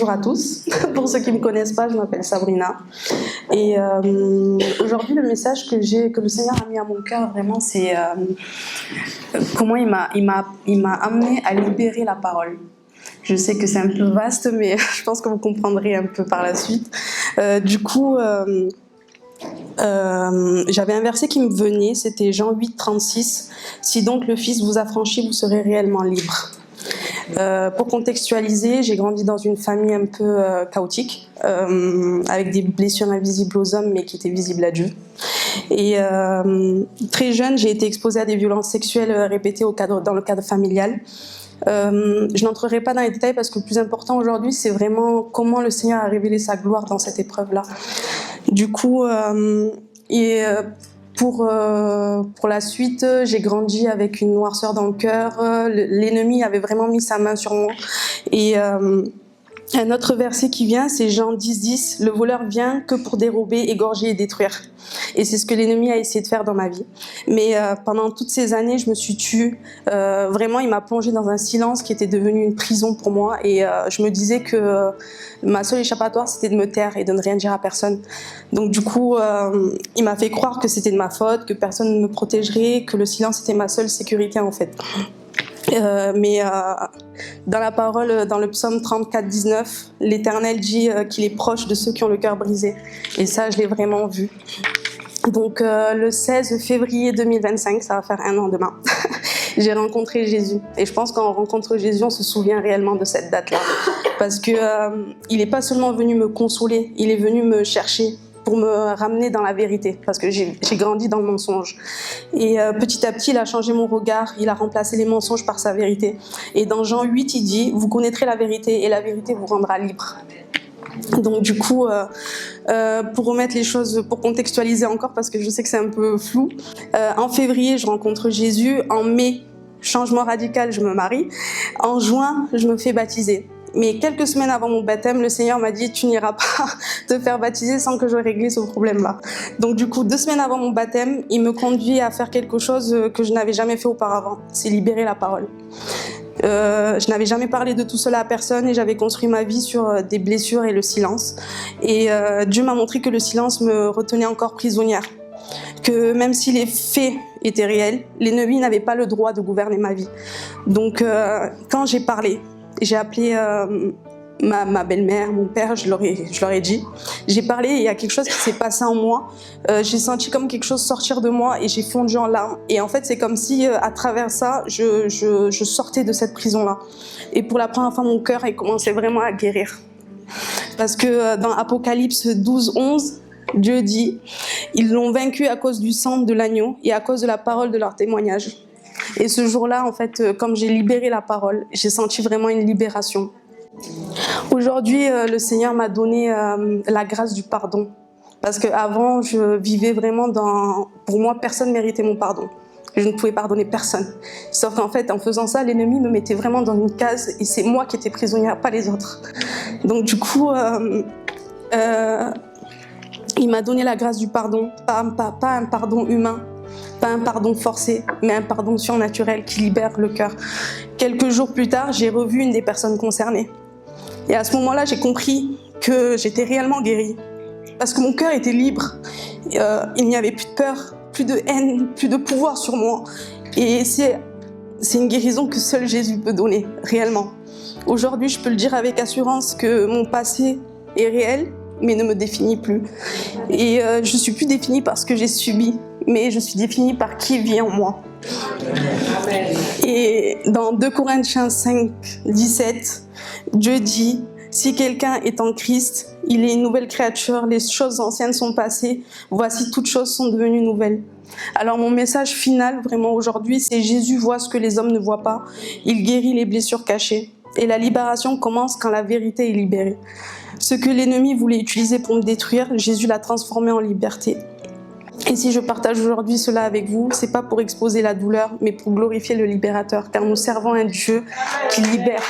Bonjour à tous. Pour ceux qui ne me connaissent pas, je m'appelle Sabrina. Et aujourd'hui, le message que le Seigneur a mis à mon cœur, vraiment, c'est comment il m'a amené à libérer la parole. Je sais que c'est un peu vaste, mais je pense que vous comprendrez un peu par la suite. J'avais un verset qui me venait, c'était Jean 8, 36. « Si donc le Fils vous a franchi, vous serez réellement libre. » Pour contextualiser, j'ai grandi dans une famille un peu chaotique, avec des blessures invisibles aux hommes mais qui étaient visibles à Dieu. Et très jeune, j'ai été exposée à des violences sexuelles répétées dans le cadre familial. Je n'entrerai pas dans les détails parce que le plus important aujourd'hui, c'est vraiment comment le Seigneur a révélé sa gloire dans cette épreuve-là. Du coup, pour la suite, j'ai grandi avec une noirceur dans le cœur. L'ennemi avait vraiment mis sa main sur moi. Et un autre verset qui vient, c'est Jean 10, 10. « Le voleur vient que pour dérober, égorger et détruire. » Et c'est ce que l'ennemi a essayé de faire dans ma vie. Mais pendant toutes ces années, je me suis tue. Vraiment, il m'a plongée dans un silence qui était devenu une prison pour moi. Et je me disais que ma seule échappatoire, c'était de me taire et de ne rien dire à personne. Donc du coup, il m'a fait croire que c'était de ma faute, que personne ne me protégerait, que le silence était ma seule sécurité en fait. Dans la parole, dans le psaume 34, 19, l'Éternel dit qu'il est proche de ceux qui ont le cœur brisé. Et ça, je l'ai vraiment vu. Donc le 16 février 2025, ça va faire 1 an demain, j'ai rencontré Jésus. Et je pense quand on rencontre Jésus, on se souvient réellement de cette date-là. Parce que il n'est pas seulement venu me consoler, il est venu me chercher pour me ramener dans la vérité, parce que j'ai grandi dans le mensonge. Et petit à petit, il a changé mon regard, il a remplacé les mensonges par sa vérité. Et dans Jean 8, il dit « Vous connaîtrez la vérité et la vérité vous rendra libre ». Donc du coup, pour remettre les choses, pour contextualiser encore, parce que je sais que c'est un peu flou, en février, je rencontre Jésus. En mai, changement radical, je me marie. En juin, je me fais baptiser. Mais quelques semaines avant mon baptême, le Seigneur m'a dit « Tu n'iras pas te faire baptiser sans que je règle ce problème-là. » Donc du coup, 2 semaines avant mon baptême, il me conduit à faire quelque chose que je n'avais jamais fait auparavant. C'est libérer la parole. Je n'avais jamais parlé de tout cela à personne et j'avais construit ma vie sur des blessures et le silence. Et Dieu m'a montré que le silence me retenait encore prisonnière. Que même si les faits étaient réels, l'ennemi n'avait pas le droit de gouverner ma vie. Donc quand j'ai parlé, j'ai appelé ma belle-mère, mon père, je leur ai dit. J'ai parlé et il y a quelque chose qui s'est passé en moi. J'ai senti comme quelque chose sortir de moi et j'ai fondu en larmes. Et en fait, c'est comme si à travers ça, je sortais de cette prison-là. Et pour la première fois, mon cœur commençait vraiment à guérir. Parce que dans Apocalypse 12, 11, Dieu dit « Ils l'ont vaincu à cause du sang de l'agneau et à cause de la parole de leur témoignage. » Et ce jour-là, en fait, comme j'ai libéré la parole, j'ai senti vraiment une libération. Aujourd'hui, le Seigneur m'a donné la grâce du pardon. Parce qu'avant, je vivais vraiment dans... Pour moi, personne ne méritait mon pardon. Je ne pouvais pardonner personne. Sauf qu'en fait, en faisant ça, l'ennemi me mettait vraiment dans une case et c'est moi qui étais prisonnière, pas les autres. Donc du coup, il m'a donné la grâce du pardon. Pas un pardon humain, pas un pardon forcé, mais un pardon surnaturel qui libère le cœur. Quelques jours plus tard, j'ai revu une des personnes concernées. Et à ce moment-là, j'ai compris que j'étais réellement guérie. Parce que mon cœur était libre. Il n'y avait plus de peur, plus de haine, plus de pouvoir sur moi. Et c'est une guérison que seul Jésus peut donner, réellement. Aujourd'hui, je peux le dire avec assurance que mon passé est réel, mais ne me définit plus. Et je ne suis plus définie par ce que j'ai subi, mais je suis définie par qui vit en moi. Et dans 2 Corinthiens 5, 17, Dieu dit « Si quelqu'un est en Christ, il est une nouvelle créature, les choses anciennes sont passées, voici toutes choses sont devenues nouvelles. » Alors mon message final vraiment aujourd'hui, c'est Jésus voit ce que les hommes ne voient pas, il guérit les blessures cachées. Et la libération commence quand la vérité est libérée. Ce que l'ennemi voulait utiliser pour me détruire, Jésus l'a transformé en liberté. Et si je partage aujourd'hui cela avec vous, c'est pas pour exposer la douleur, mais pour glorifier le libérateur, car nous servons un Dieu qui libère.